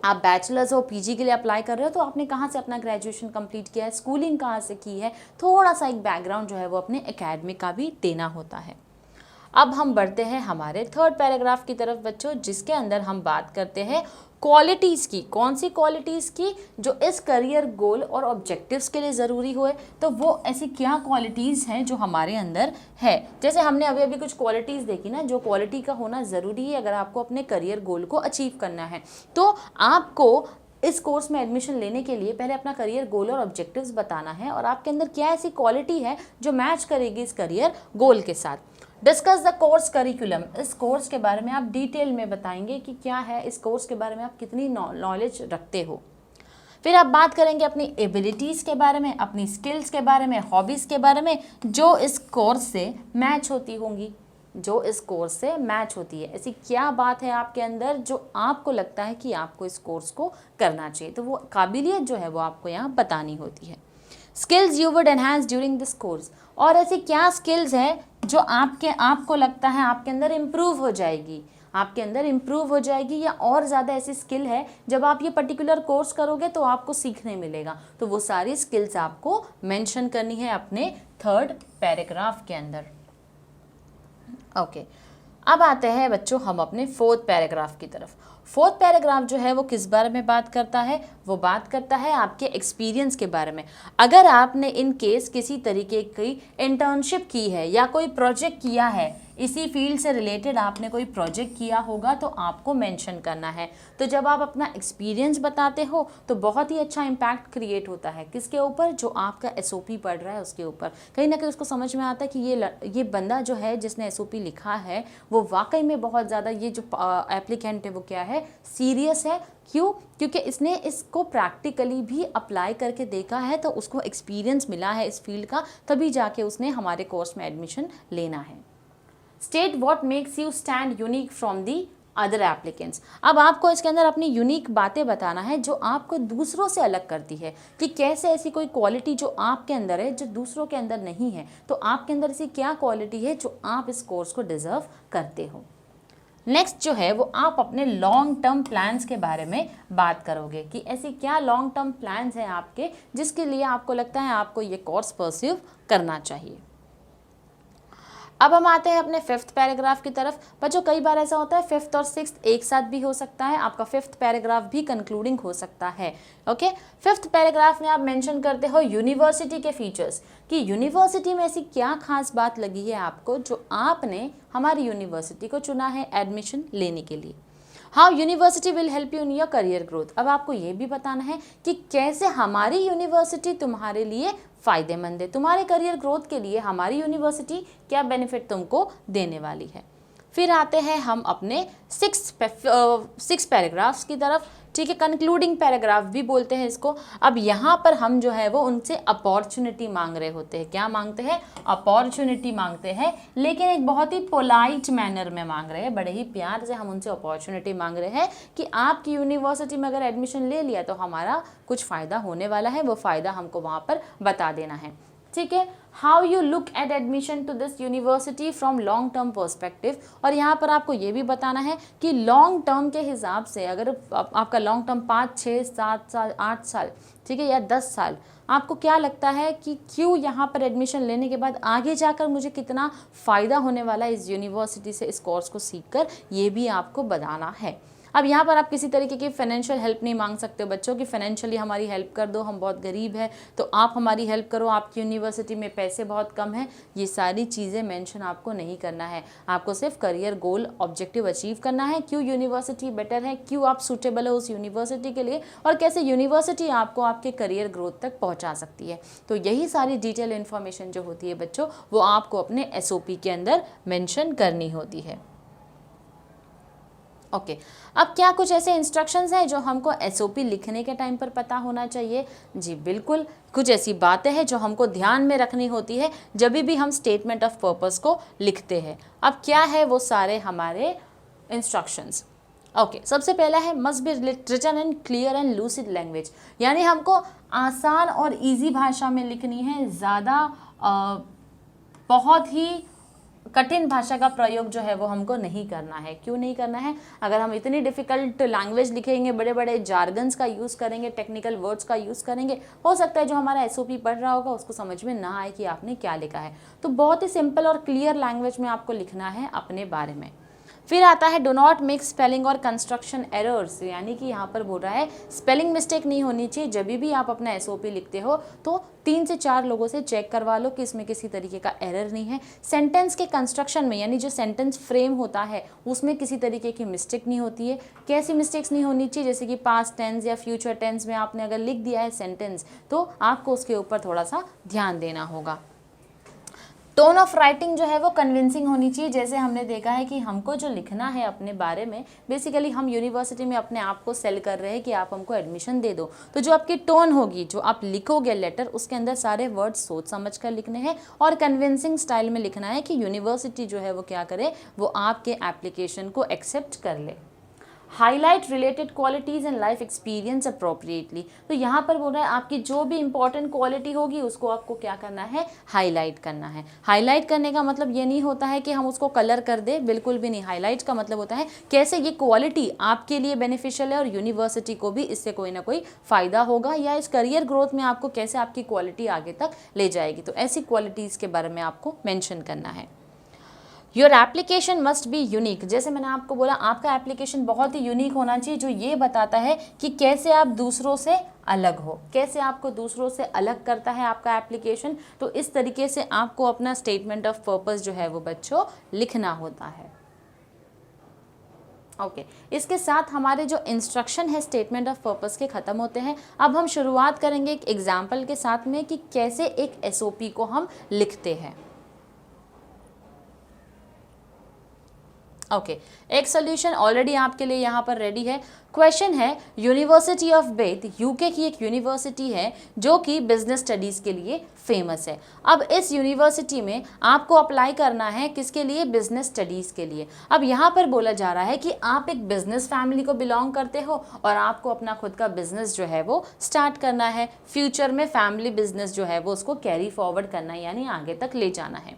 आप बैचलर्स हो पीजी के लिए अप्लाई कर रहे हो तो आपने कहाँ से अपना ग्रेजुएशन कंप्लीट किया है, स्कूलिंग कहाँ से की है, थोड़ा सा एक बैकग्राउंड जो है वो अपने एकेडमिक का भी देना होता है। अब हम बढ़ते हैं हमारे थर्ड पैराग्राफ की तरफ बच्चों, जिसके अंदर हम बात करते हैं क्वालिटीज़ की। कौन सी क्वालिटीज़ की, जो इस करियर गोल और ऑब्जेक्टिव्स के लिए ज़रूरी हुए। तो वो ऐसी क्या क्वालिटीज़ हैं जो हमारे अंदर है। जैसे हमने अभी अभी कुछ क्वालिटीज़ देखी ना, जो क्वालिटी का होना ज़रूरी है अगर आपको अपने करियर गोल को अचीव करना है। तो आपको इस कोर्स में एडमिशन लेने के लिए पहले अपना करियर गोल और ऑब्जेक्टिव्स बताना है, और आपके अंदर क्या ऐसी क्वालिटी है जो मैच करेगी इस करियर गोल के साथ। डिस्कस द कोर्स करिकुलम, इस कोर्स के बारे में आप डिटेल में बताएंगे कि क्या है, इस कोर्स के बारे में आप कितनी नॉलेज रखते हो। फिर आप बात करेंगे अपनी एबिलिटीज़ के बारे में, अपनी स्किल्स के बारे में, हॉबीज़ के बारे में, जो इस कोर्स से मैच होती होंगी, जो इस कोर्स से मैच होती है। ऐसी क्या बात है आपके अंदर जो आपको लगता है कि आपको इस कोर्स को करना चाहिए, तो वो काबिलियत जो है वो आपको यहाँ बतानी होती है। Skills you would enhance during this course, और ऐसी क्या स्किल्स है जो आपको लगता है आपके अंदर इम्प्रूव हो जाएगी, आपके अंदर इम्प्रूव हो जाएगी, या और ज़्यादा ऐसी स्किल है जब आप ये पर्टिकुलर कोर्स करोगे तो आपको सीखने मिलेगा। तो वो सारी स्किल्स आपको मेंशन करनी है अपने थर्ड पैराग्राफ के अंदर। ओके, अब आते हैं बच्चों हम अपने फोर्थ पैराग्राफ की तरफ। फोर्थ पैराग्राफ जो है वो किस बारे में बात करता है? वो बात करता है आपके एक्सपीरियंस के बारे में। अगर आपने इन केस किसी तरीके की इंटर्नशिप की है या कोई प्रोजेक्ट किया है, इसी फील्ड से रिलेटेड आपने कोई प्रोजेक्ट किया होगा, तो आपको मेंशन करना है। तो जब आप अपना एक्सपीरियंस बताते हो तो बहुत ही अच्छा इम्पैक्ट क्रिएट होता है। किसके ऊपर? जो आपका एसओपी पढ़ रहा है उसके ऊपर। कहीं ना कहीं उसको समझ में आता है कि ये बंदा जो है जिसने एसओपी लिखा है वो वाकई में बहुत ज़्यादा, ये जो एप्लीकेंट है वो क्या है, सीरियस है। क्यों? क्योंकि इसने इसको प्रैक्टिकली भी अप्लाई करके देखा है, तो उसको एक्सपीरियंस मिला है इस फील्ड का, तभी जाके उसने हमारे कोर्स में एडमिशन लेना है। State what makes you stand unique from the other applicants. अब आपको इसके अंदर अपनी यूनिक बातें बताना है जो आपको दूसरों से अलग करती है, कि कैसे ऐसी कोई क्वालिटी जो आपके अंदर है जो दूसरों के अंदर नहीं है। तो आपके अंदर ऐसी क्या क्वालिटी है जो आप इस कोर्स को डिजर्व करते हो। नेक्स्ट जो है वो आप अपने लॉन्ग टर्म प्लान्स के बारे में बात करोगे, कि ऐसी क्या लॉन्ग टर्म प्लान्स हैं आपके जिसके लिए आपको लगता है आपको ये कोर्स परस्यू करना चाहिए। अब हम आते हैं अपने फिफ्थ पैराग्राफ की तरफ। बच्चों कई बार ऐसा होता है फिफ्थ और सिक्स्थ एक साथ भी हो सकता है, आपका फिफ्थ पैराग्राफ भी कंक्लूडिंग हो सकता है। ओके, फिफ्थ पैराग्राफ में आप मेंशन करते हो यूनिवर्सिटी के फीचर्स, कि यूनिवर्सिटी में ऐसी क्या खास बात लगी है आपको जो आपने हमारी यूनिवर्सिटी को चुना है एडमिशन लेने के लिए। How university will help you in your career growth. अब आपको ये भी बताना है कि कैसे हमारी यूनिवर्सिटी तुम्हारे लिए फ़ायदेमंद है, तुम्हारे करियर ग्रोथ के लिए हमारी यूनिवर्सिटी क्या बेनिफिट तुमको देने वाली है। फिर आते हैं हम अपने सिक्स पैराग्राफ्स की तरफ। ठीक है, कंक्लूडिंग पैराग्राफ भी बोलते हैं इसको। अब यहाँ पर हम जो है वो उनसे अपॉर्चुनिटी मांग रहे होते हैं। क्या मांगते हैं? अपॉर्चुनिटी मांगते हैं, लेकिन एक बहुत ही पोलाइट मैनर में मांग रहे हैं। बड़े ही प्यार से हम उनसे अपॉर्चुनिटी मांग रहे हैं कि आपकी यूनिवर्सिटी में अगर एडमिशन ले लिया तो हमारा कुछ फ़ायदा होने वाला है, वो फ़ायदा हमको वहाँ पर बता देना है। ठीक है, how you look at admission to this university from long term perspective. और यहाँ पर आपको ये भी बताना है कि लॉन्ग टर्म के हिसाब से, अगर आपका लॉन्ग टर्म 5, 6, 7 साल, 8 साल, ठीक है, या 10 साल, आपको क्या लगता है कि क्यों यहाँ पर एडमिशन लेने के बाद आगे जाकर मुझे कितना फ़ायदा होने वाला है इस यूनिवर्सिटी से, इस कोर्स को सीखकर, ये भी आपको बताना है। अब यहाँ पर आप किसी तरीके की फाइनेंशियल हेल्प नहीं मांग सकते हो बच्चों की, फाइनेंशियली हमारी हेल्प कर दो, हम बहुत गरीब हैं तो आप हमारी हेल्प करो, आपकी यूनिवर्सिटी में पैसे बहुत कम हैं। ये सारी चीज़ें मेंशन आपको नहीं करना है। आपको सिर्फ करियर गोल ऑब्जेक्टिव अचीव करना है, क्यों यूनिवर्सिटी बेटर है, क्यों आप सूटेबल हो उस यूनिवर्सिटी के लिए, और कैसे यूनिवर्सिटी आपको आपके करियर ग्रोथ तक पहुँचा सकती है। तो यही सारी डिटेल इन्फॉर्मेशन जो होती है बच्चों, वो आपको अपने SOP के अंदर मेंशन करनी होती है। ओके, अब क्या कुछ ऐसे इंस्ट्रक्शंस हैं जो हमको SOP लिखने के टाइम पर पता होना चाहिए? जी बिल्कुल, कुछ ऐसी बातें हैं जो हमको ध्यान में रखनी होती है जब भी हम स्टेटमेंट ऑफ पर्पस को लिखते हैं। अब क्या है वो सारे हमारे इंस्ट्रक्शंस? ओके, सबसे पहला है must be written in clear and lucid language, यानी हमको आसान और ईजी भाषा में लिखनी है, ज़्यादा बहुत ही कठिन भाषा का प्रयोग जो है वो हमको नहीं करना है। क्यों नहीं करना है? अगर हम इतनी डिफ़िकल्ट लैंग्वेज लिखेंगे, बड़े बड़े जार्गन्स का यूज़ करेंगे, टेक्निकल वर्ड्स का यूज़ करेंगे, हो सकता है जो हमारा SOP पढ़ रहा होगा उसको समझ में ना आए कि आपने क्या लिखा है। तो बहुत ही सिंपल और क्लियर लैंग्वेज में आपको लिखना है अपने बारे में। फिर आता है डो नॉट मेक स्पेलिंग और कंस्ट्रक्शन एरर्स, यानी कि यहाँ पर बोल रहा है स्पेलिंग मिस्टेक नहीं होनी चाहिए। जब भी आप अपना SOP लिखते हो तो 3 से 4 लोगों से चेक करवा लो कि इसमें किसी तरीके का एरर नहीं है। सेंटेंस के कंस्ट्रक्शन में, यानी जो सेंटेंस फ्रेम होता है उसमें किसी तरीके की मिस्टेक नहीं होती है। कैसी मिस्टेक्स नहीं होनी चाहिए? जैसे कि पास्ट टेंस या फ्यूचर टेंस में आपने अगर लिख दिया है सेंटेंस, तो आपको उसके ऊपर थोड़ा सा ध्यान देना होगा। टोन ऑफ राइटिंग जो है वो कन्विंसिंग होनी चाहिए। जैसे हमने देखा है कि हमको जो लिखना है अपने बारे में, बेसिकली हम यूनिवर्सिटी में अपने आप को सेल कर रहे हैं कि आप हमको एडमिशन दे दो। तो जो आपकी टोन होगी, जो आप लिखोगे लेटर, उसके अंदर सारे वर्ड सोच समझ कर लिखने हैं और कन्विंसिंग स्टाइल में लिखना है कि यूनिवर्सिटी जो है वो क्या करे, वो आपके एप्लीकेशन को एक्सेप्ट कर ले। Highlight related qualities and life experience appropriately. तो यहाँ पर बोल रहा है आपकी जो भी इंपॉर्टेंट क्वालिटी होगी उसको आपको क्या करना है, हाईलाइट करना है। हाईलाइट करने का मतलब ये नहीं होता है कि हम उसको कलर कर दे, बिल्कुल भी नहीं। हाईलाइट का मतलब होता है कैसे ये क्वालिटी आपके लिए बेनिफिशियल है और यूनिवर्सिटी को भी इससे कोई ना कोई फ़ायदा होगा, या इस करियर ग्रोथ में आपको कैसे आपकी क्वालिटी आगे तक ले जाएगी। तो ऐसी क्वालिटीज़ के बारे में आपको मैंशन करना है। Your application must be unique, जैसे मैंने आपको बोला आपका एप्लीकेशन बहुत ही यूनिक होना चाहिए, जो ये बताता है कि कैसे आप दूसरों से अलग हो, कैसे आपको दूसरों से अलग करता है आपका एप्लीकेशन। तो इस तरीके से आपको अपना स्टेटमेंट ऑफ पर्पस जो है वो बच्चों लिखना होता है। ओके इसके साथ हमारे जो इंस्ट्रक्शन है स्टेटमेंट ऑफ पर्पस के ख़त्म होते हैं। अब हम शुरुआत करेंगे एक एग्जाम्पल के साथ में कि कैसे एक SOP को हम लिखते हैं। ओके एक सोल्यूशन ऑलरेडी आपके लिए यहाँ पर रेडी है। क्वेश्चन है, यूनिवर्सिटी ऑफ बेथ यूके की एक यूनिवर्सिटी है जो कि बिजनेस स्टडीज़ के लिए फेमस है। अब इस यूनिवर्सिटी में आपको अप्लाई करना है किसके लिए, बिजनेस स्टडीज़ के लिए। अब यहाँ पर बोला जा रहा है कि आप एक बिजनेस फैमिली को बिलोंग करते हो और आपको अपना खुद का बिजनेस जो है वो स्टार्ट करना है, फ्यूचर में फैमिली बिजनेस जो है वो उसको कैरी फॉरवर्ड करना है, यानी आगे तक ले जाना है।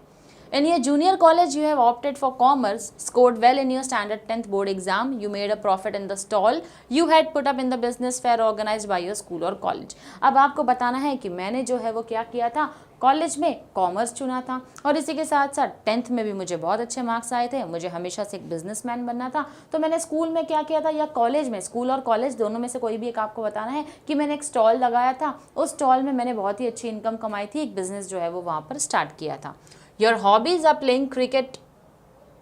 In your junior college, you have opted for commerce, scored well in your standard 10th board exam, you made a profit in the stall you had put up in the business fair organized by your school or college। अब आपको बताना है कि मैंने जो है वो क्या किया था, कॉलेज में कॉमर्स चुना था और इसी के साथ साथ 10th में भी मुझे बहुत अच्छे मार्क्स आए थे, मुझे हमेशा से एक बिजनेसमैन बनना था। तो मैंने स्कूल में क्या किया था या कॉलेज में, स्कूल और कॉलेज दोनों में से कोई भी एक आपको बताना है कि मैंने एक स्टॉल लगाया था, उस स्टॉल में मैंने बहुत ही अच्छी इनकम कमाई थी, एक बिजनेस जो है वो वहाँ पर स्टार्ट किया था। Your hobbies are playing cricket,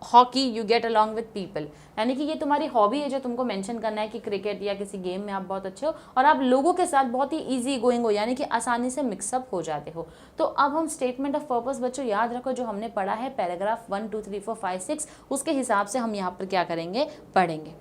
hockey, you get along with people, यानी कि ये तुम्हारी हॉबी है जो तुमको मेंशन करना है कि क्रिकेट या किसी गेम में आप बहुत अच्छे हो और आप लोगों के साथ बहुत ही इजी गोइंग हो, यानी कि आसानी से मिक्सअप हो जाते हो। तो अब हम स्टेटमेंट ऑफ पर्पस बच्चों याद रखो जो हमने पढ़ा है पैराग्राफ 1 2 3 4 5 6 उसके हिसाब से हम यहाँ पर क्या करेंगे, पढ़ेंगे।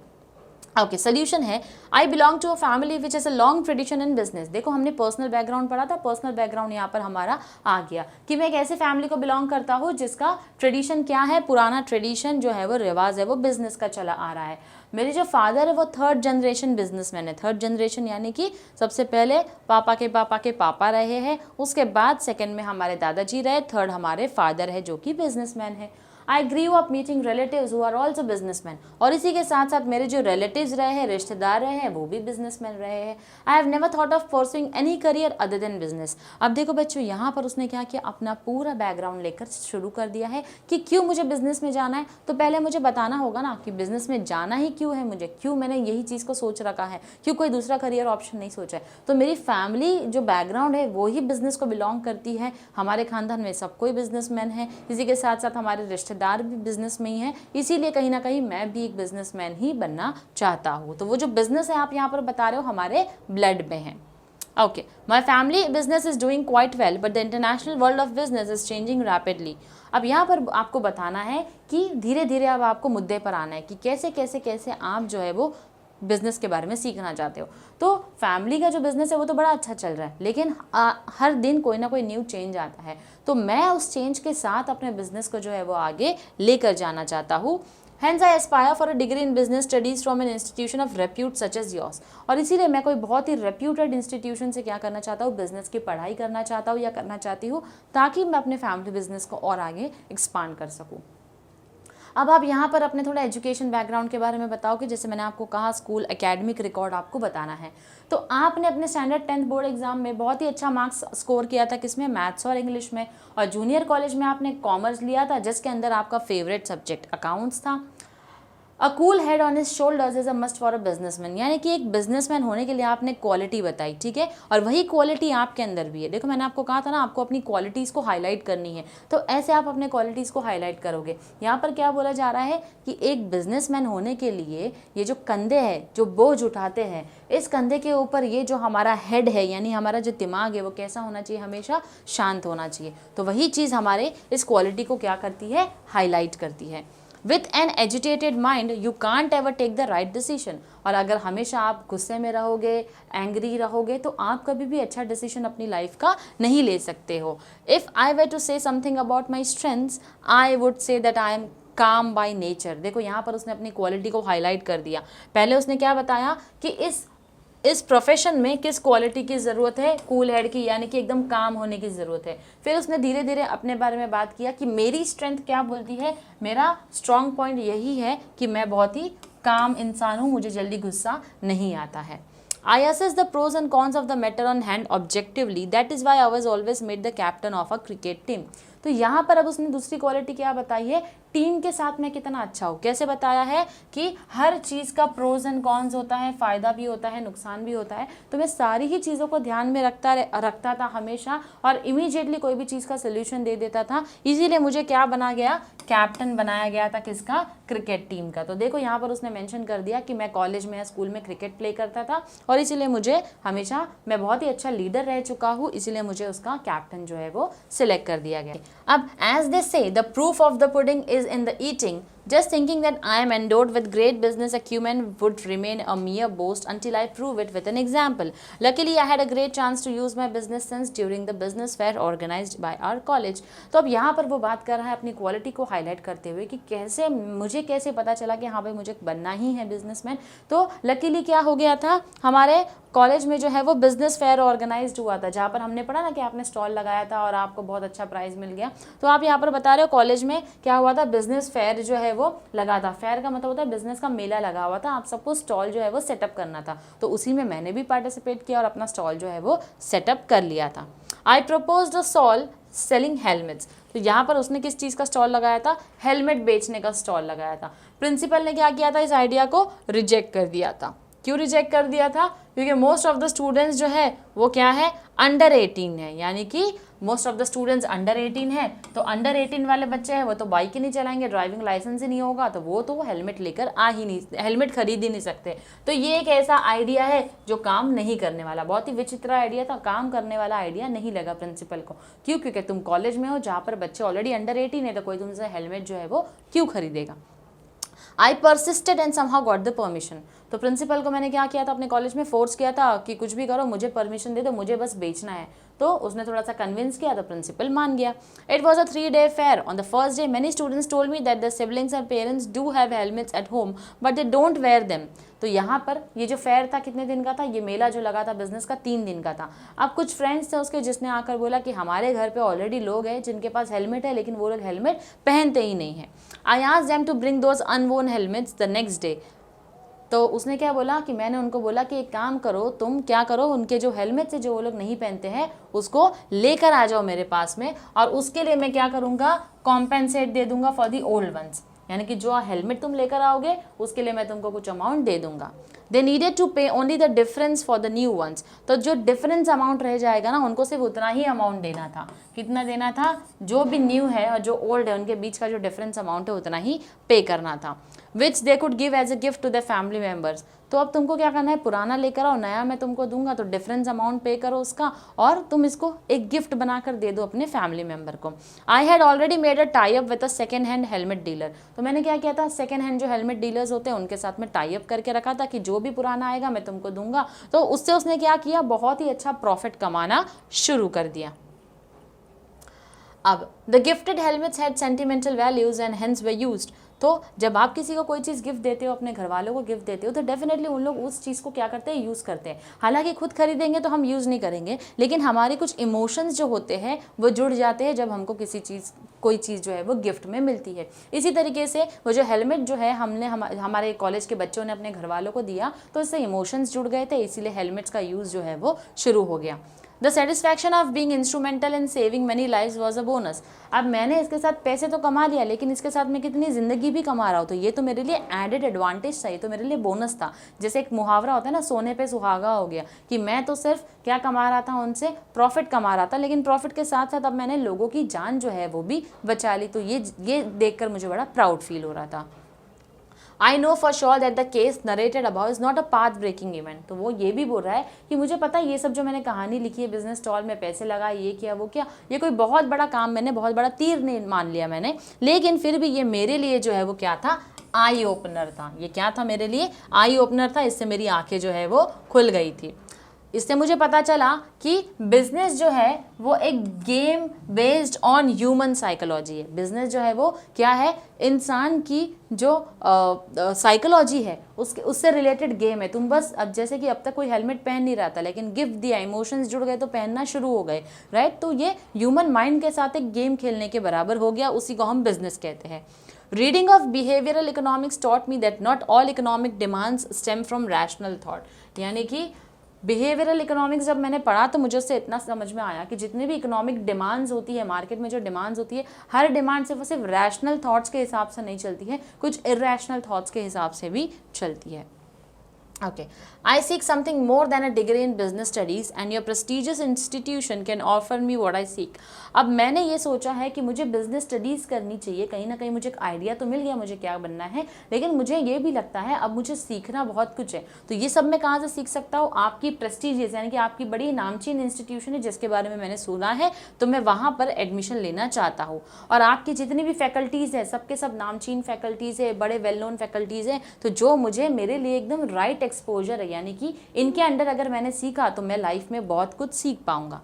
ओके सोल्यूशन है, I belong to a family which is a long tradition in business. देखो हमने पर्सनल बैकग्राउंड पढ़ा था, पर्सनल बैकग्राउंड यहाँ पर हमारा आ गया कि मैं एक ऐसे फैमिली को बिलोंग करता हूँ जिसका ट्रेडिशन क्या है, पुराना ट्रेडिशन जो है वो रिवाज है वो बिजनेस का चला आ रहा है। मेरे जो फादर है वो 3rd जनरेशन बिजनेसमैन है। 3rd जनरेशन यानी कि सबसे पहले पापा के पापा रहे हैं, उसके बाद सेकंड में हमारे दादाजी रहे, 3rd हमारे फादर है जो कि बिजनेसमैन है। I grew up meeting relatives who are also businessmen, और इसी के साथ साथ मेरे जो रिलेटिव्स रहे हैं, रिश्तेदार रहे हैं, वो भी बिजनेसमैन रहे हैं। I have never thought of pursuing any career other than business. अब देखो बच्चों यहाँ पर उसने क्या किया, अपना पूरा बैकग्राउंड लेकर शुरू कर दिया है कि क्यों मुझे बिजनेस में जाना है। तो पहले मुझे बताना होगा ना कि बिजनेस में जाना ही क्यों है मुझे, क्यों मैंने यही चीज़ को सोच रखा है, क्यों कोई दूसरा करियर ऑप्शन नहीं सोचा है। तो मेरी फैमिली जो बैकग्राउंड है वो ही बिजनेस को बिलोंग करती है, हमारे खानदान में सब कोई बिजनेसमैन है, इसी के साथ साथ हमारे रिश्तेदार भी बिजनेस में ही है, इसीलिए कहीं ना कहीं मैं भी एक बिजनेसमैन ही बनना चाहता हूँ। तो वो जो बिजनेस है आप यहाँ पर बता रहे हो हमारे ब्लड में है। Okay, my family business is doing quite well but the international world of business is changing rapidly. अब यहाँ पर आपको बताना है कि धीरे धीरे अब आपको मुद्दे पर आना है कि कैसे कैसे कैसे आप जो है वो बिजनेस के बारे में सीखना चाहते हो। तो फैमिली का जो बिजनेस है वो तो बड़ा अच्छा चल रहा है, लेकिन हर दिन कोई ना कोई न्यू चेंज आता है, तो मैं उस चेंज के साथ अपने बिजनेस को जो है वो आगे लेकर जाना चाहता हूँ। Hence I aspire for a degree in business studies from an institution of repute such as yours। और इसीलिए मैं कोई बहुत ही रेप्यूटेड इंस्टीट्यूशन से क्या करना चाहता हूँ, बिजनेस की पढ़ाई करना चाहता हूँ या करना चाहती हूँ, ताकि मैं अपने फैमिली बिजनेस को और आगे एक्सपांड कर सकूँ। अब आप यहाँ पर अपने थोड़ा एजुकेशन बैकग्राउंड के बारे में बताओ कि जैसे मैंने आपको कहा स्कूल एकेडमिक रिकॉर्ड आपको बताना है। तो आपने अपने स्टैंडर्ड 10th बोर्ड एग्जाम में बहुत ही अच्छा मार्क्स स्कोर किया था, किसमें, मैथ्स और इंग्लिश में, और जूनियर कॉलेज में आपने कॉमर्स लिया था जिसके अंदर आपका फेवरेट सब्जेक्ट अकाउंट्स था। A cool head on his shoulders is a must for a businessman, यानी कि एक बिजनेसमैन होने के लिए आपने क्वालिटी बताई, ठीक है, और वही क्वालिटी आपके अंदर भी है। देखो मैंने आपको कहा था ना आपको अपनी क्वालिटीज़ को हाईलाइट करनी है, तो ऐसे आप अपने क्वालिटीज़ को हाईलाइट करोगे। यहाँ पर क्या बोला जा रहा है कि एक बिजनेसमैन होने के लिए ये जो कंधे हैं, जो बोझ उठाते हैं, इस कंधे के ऊपर ये जो हमारा हेड है यानी हमारा जो दिमाग है वो कैसा होना चाहिए, हमेशा शांत होना चाहिए। तो वही चीज़ हमारे इस क्वालिटी को क्या करती है, हाईलाइट करती है। With an agitated mind you can't ever take the right decision, और अगर हमेशा आप गुस्से में रहोगे, एंग्री रहोगे, तो आप कभी भी अच्छा डिसीजन अपनी लाइफ का नहीं ले सकते हो। If I way to say something about my strengths I would say that I am calm by nature. देखो यहाँ पर उसने अपनी क्वालिटी को हाईलाइट कर दिया। पहले उसने क्या बताया कि इस प्रोफेशन में किस क्वालिटी की ज़रूरत है, कूल हेड की, यानी कि एकदम काम होने की ज़रूरत है। फिर उसने धीरे धीरे अपने बारे में बात किया कि मेरी स्ट्रेंथ क्या बोलती है, मेरा स्ट्रॉन्ग पॉइंट यही है कि मैं बहुत ही काम इंसान हूँ, मुझे जल्दी गुस्सा नहीं आता है। I assess the pros and cons of the matter on hand objectively. That is why I was always made the captain of a cricket team. तो यहाँ पर अब उसने दूसरी क्वालिटी क्या बताई है, टीम के साथ मैं कितना अच्छा हूँ। कैसे बताया है कि हर चीज़ का प्रोज एंड कॉन्स होता है, फ़ायदा भी होता है, नुकसान भी होता है। तो मैं सारी ही चीज़ों को ध्यान में रखता था हमेशा और इमीडिएटली कोई भी चीज़ का सोल्यूशन दे देता था। इसीलिए मुझे क्या बना गया, कैप्टन बनाया गया था, किसका, क्रिकेट टीम का। तो देखो यहाँ पर उसने मेंशन कर दिया कि मैं कॉलेज में या स्कूल में क्रिकेट प्ले करता था और इसीलिए मुझे हमेशा, मैं बहुत ही अच्छा लीडर रह चुका हूँ, इसीलिए मुझे उसका कैप्टन जो है वो सिलेक्ट कर दिया गया। अब एज दे से the proof of the pudding is in the eating. Just thinking that I am endowed with great business acumen would remain a mere boast until I prove it with an example. Luckily, I had a great chance to use my business sense during the business fair organized by our college. तो अब यहाँ पर वो बात कर रहा है अपनी क्वालिटी को हाईलाइट करते हुए कि कैसे मुझे कैसे पता चला कि हाँ भाई मुझे बनना ही है बिजनेसमैन। तो लकीली क्या हो गया था, हमारे कॉलेज में जो है वो बिजनेस फेयर ऑर्गेनाइज्ड हुआ था, जहाँ पर हमने पढ़ा ना कि आपने स्टॉल लगाया था और आपको बहुत अच्छा प्राइस मिल गया। तो आप यहाँ पर बता रहे हो कॉलेज में क्या हुआ था, बिजनेस फेयर जो है वो लगा था। फेयर का मतलब होता है बिजनेस का मेला लगा हुआ था, आप सबको स्टॉल जो है वो सेटअप करना था। तो उसी में मैंने भी पार्टिसिपेट किया और अपना स्टॉल जो है वो सेटअप कर लिया था। आई प्रपोज्ड अ स्टॉल सेलिंग हेलमेट्स। तो यहाँ पर उसने किस चीज़ का स्टॉल लगाया था, हेलमेट बेचने का स्टॉल लगाया था। प्रिंसिपल ने क्या किया था, इस आइडिया को रिजेक्ट कर दिया था। क्यों रिजेक्ट कर दिया था, क्योंकि मोस्ट ऑफ द स्टूडेंट्स जो है वो क्या है, अंडर 18 है, यानी कि most of the students under 18 है। तो अंडर 18 वाले बच्चे हैं वो तो बाइक ही नहीं चलाएंगे, ड्राइविंग लाइसेंस ही नहीं होगा, तो वो हेलमेट लेकर आ ही नहीं, हेलमेट खरीद ही नहीं सकते। तो ये एक ऐसा आइडिया है जो काम नहीं करने वाला, बहुत ही विचित्र आइडिया था, काम करने वाला आइडिया नहीं लगा प्रिंसिपल को। क्यों, क्योंकि तुम कॉलेज में हो जहाँ पर बच्चे ऑलरेडी अंडर 18 है, तो कोई तुमसे हेलमेट जो है वो क्यों खरीदेगा। I persisted and somehow got the permission. तो प्रिंसिपल को मैंने क्या किया था, अपने कॉलेज में फोर्स किया था कि कुछ भी करो मुझे परमिशन दे दो, मुझे बस बेचना है। तो उसने थोड़ा सा कन्विंस किया तो प्रिंसिपल मान गया। It was a 3-day fair. On the first day many students told me that the siblings and parents do have helmets at home but they don't wear them. तो यहाँ पर ये जो फेयर था कितने दिन का था, ये मेला जो लगा था बिजनेस का 3 दिन का था। अब कुछ फ्रेंड्स थे उसके जिसने आकर बोला कि हमारे घर पे ऑलरेडी लोग हैं जिनके पास हेलमेट है लेकिन वो लोग हेलमेट पहनते ही नहीं है। I asked them to bring those unworn helmets the next day. तो उसने क्या बोला कि मैंने उनको बोला कि एक काम करो, तुम क्या करो, उनके जो हेलमेट से जो वो लोग नहीं पहनते हैं उसको लेकर आ जाओ मेरे पास में, और उसके लिए मैं क्या करूँगा, कॉम्पेंसेट दे दूंगा फॉर दी ओल्ड वंस, यानी कि जो हेलमेट तुम लेकर आओगे उसके लिए मैं तुमको कुछ अमाउंट दे दूंगा। दे नीडेड टू पे only the difference for the new ones. तो जो डिफरेंस अमाउंट रह जाएगा ना, उनको सिर्फ उतना ही अमाउंट देना था। कितना देना था, जो भी न्यू है और जो ओल्ड है उनके बीच का जो डिफरेंस अमाउंट है उतना ही पे करना था। Which they could give as a gift to the family members. तो अब तुमको क्या करना है, पुराना लेकर आओ, नया मैं तुमको दूंगा, तो डिफरेंस अमाउंट पे करो उसका और तुम इसको एक गिफ्ट बनाकर दे दो अपने फैमिली मेम्बर को। I had already made a tie up with a second hand helmet dealer. तो मैंने क्या किया था, सेकेंड हैंड जो हेलमेट डीलर्स होते हैं उनके साथ में टाई अप करके रखा था कि जो भी पुराना आएगा मैं तुमको दूंगा। तो उससे उसने क्या किया, बहुत ही अच्छा प्रॉफिट कमाना शुरू कर दिया। अब the gifted helmets had sentimental values and hence way used. तो जब आप किसी को कोई चीज़ गिफ्ट देते हो, अपने घर वालों को गिफ्ट देते हो, तो डेफिनेटली उन लोग उस चीज़ को क्या करते हैं, यूज़ करते हैं। हालांकि खुद खरीदेंगे तो हम यूज़ नहीं करेंगे, लेकिन हमारे कुछ इमोशंस जो होते हैं वो जुड़ जाते हैं जब हमको कोई चीज़ जो है वो गिफ्ट में मिलती है। इसी तरीके से वो जो हेलमेट जो है हमारे कॉलेज के बच्चों ने अपने घर वालों को दिया, तो इससे इमोशंस जुड़ गए थे, इसीलिए हेलमेट्स का यूज़ जो है वो शुरू हो गया। The satisfaction of being instrumental in saving money lives was a bonus. अब मैंने इसके साथ पैसे तो कमा लिया, लेकिन इसके साथ मैं कितनी ज़िंदगी भी कमा रहा हूँ, तो ये तो मेरे लिए एडेड एडवांटेज था, ये तो मेरे लिए बोनस था। जैसे एक मुहावरा होता है ना, सोने पे सुहागा हो गया, कि मैं तो सिर्फ क्या कमा रहा था, उनसे प्रॉफिट कमा रहा था, लेकिन प्रॉफिट के साथ साथ अब मैंने लोगों की जान जो है वो भी बचा ली। तो ये देखकर मुझे बड़ा प्राउड फील हो रहा था। I know for sure that the case narrated about is not a path breaking event. तो वो ये भी बोल रहा है कि मुझे पता है ये सब जो मैंने कहानी लिखी है, बिजनेस स्टॉल में पैसे लगाए, ये किया वो किया, ये कोई बहुत बड़ा काम, मैंने बहुत बड़ा तीर नहीं मान लिया मैंने, लेकिन फिर भी ये मेरे लिए जो है वो क्या था, आई ओपनर था। ये क्या था, मेरे लिए आई ओपनर था। इससे मेरी आंखें जो है वो खुल गई थी। इससे मुझे पता चला कि बिजनेस जो है वो एक game based on human psychology है। बिजनेस जो है वो क्या है, इंसान की जो साइकोलॉजी है उससे रिलेटेड गेम है। तुम बस अब जैसे कि अब तक कोई हेलमेट पहन नहीं रहा था, लेकिन गिफ्ट दिया, इमोशंस जुड़ गए तो पहनना शुरू हो गए, राइट। तो ये ह्यूमन माइंड के साथ एक गेम खेलने के बराबर हो गया, उसी को हम बिजनेस कहते हैं। Reading of behavioral economics taught me that not all economic demands stem from rational thought। यानी कि बिहेवियरल इकोनॉमिक्स जब मैंने पढ़ा तो मुझे उससे इतना समझ में आया कि जितने भी इकोनॉमिक डिमांड्स होती है मार्केट में, जो डिमांड्स होती है, हर डिमांड सिर्फ रैशनल थॉट्स के हिसाब से नहीं चलती है, कुछ इरेशनल थॉट्स के हिसाब से भी चलती है। Okay, I seek something more than a degree in business studies and your prestigious institution can offer me what I seek. अब मैंने ये सोचा है कि मुझे बिजनेस स्टडीज़ करनी चाहिए, कहीं ना कहीं मुझे एक आइडिया तो मिल गया मुझे क्या बनना है, लेकिन मुझे ये भी लगता है अब मुझे सीखना बहुत कुछ है। तो ये सब मैं कहाँ से सीख सकता हूँ? आपकी प्रेस्टीजियस यानी कि आपकी बड़ी नामचीन इंस्टीट्यूशन है जिसके बारे में मैंने सुना है, तो मैं वहाँ पर एडमिशन लेना चाहता हूँ। और आपकी जितनी भी फैकल्टीज़ है सबके सब नामचीन फैकल्टीज़ है, बड़े वेल नोन फैकल्टीज़ हैं, तो जो मुझे मेरे लिए एकदम राइट एक्सपोजर है, यानी कि इनके अंडर अगर मैंने सीखा तो मैं लाइफ में बहुत कुछ सीख पाऊंगा।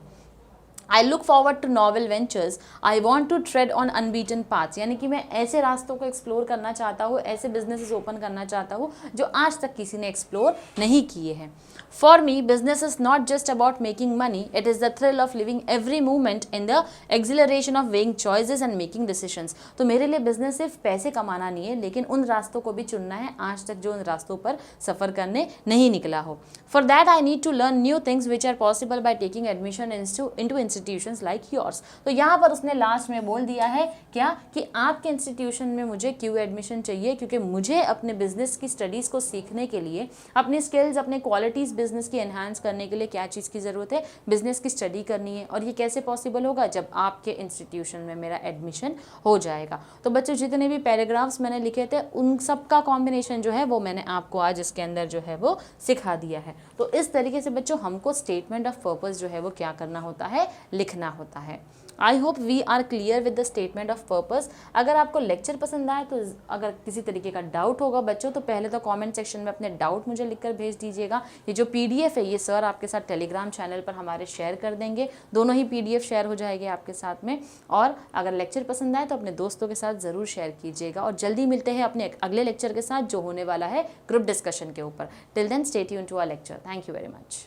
I look forward to novel ventures. I want to tread on unbeaten paths. यानी कि मैं ऐसे रास्तों को एक्सप्लोर करना चाहता हूँ, ऐसे बिजनेसेस ओपन करना चाहता हूँ जो आज तक किसी ने एक्सप्लोर नहीं किए हैं। For me, business is not just about making money. It is the thrill of living every moment in the exhilaration of weighing choices and making decisions. तो मेरे लिए बिजनेस सिर्फ पैसे कमाना नहीं है, लेकिन उन रास्तों को भी चुनना है आज तक जो उन रास्तों पर सफ़र करने नहीं निकला हो। For that I need to learn new things which are possible by taking admission into institutions like yours. तो यहाँ पर उसने लास्ट में बोल दिया है क्या कि आपके इंस्टीट्यूशन में मुझे क्यों एडमिशन चाहिए, क्योंकि मुझे अपने बिजनेस की स्टडीज़ को सीखने के लिए, अपनी स्किल्स, अपने क्वालिटीज़ बिजनेस की एनहांस करने के लिए क्या चीज़ की ज़रूरत है, बिजनेस की स्टडी करनी है। और ये कैसे पॉसिबल होगा? जब आपके इंस्टीट्यूशन में मेरा एडमिशन हो जाएगा। तो बच्चों जितने भी पैराग्राफ्स मैंने लिखे थे उन सब का कॉम्बिनेशन जो है वो मैंने आपको आज इसके अंदर जो है वो सिखा दिया है। तो इस तरीके से बच्चों हमको स्टेटमेंट ऑफ पर्पस जो है वो क्या करना होता है, लिखना होता है। I hope we are clear with the statement of purpose. अगर आपको लेक्चर पसंद आए तो अगर किसी तरीके का डाउट होगा बच्चों तो पहले तो कमेंट सेक्शन में अपने डाउट मुझे लिखकर भेज दीजिएगा। ये जो PDF है ये सर आपके साथ टेलीग्राम चैनल पर हमारे शेयर कर देंगे, दोनों ही PDF शेयर हो जाएगी आपके साथ में। और अगर लेक्चर पसंद आए तो अपने दोस्तों के साथ ज़रूर शेयर कीजिएगा। और जल्दी मिलते हैं अपने अगले लेक्चर के साथ जो होने वाला है ग्रुप डिस्कशन के ऊपर। Till then stay tuned to our lecture. Thank you very much.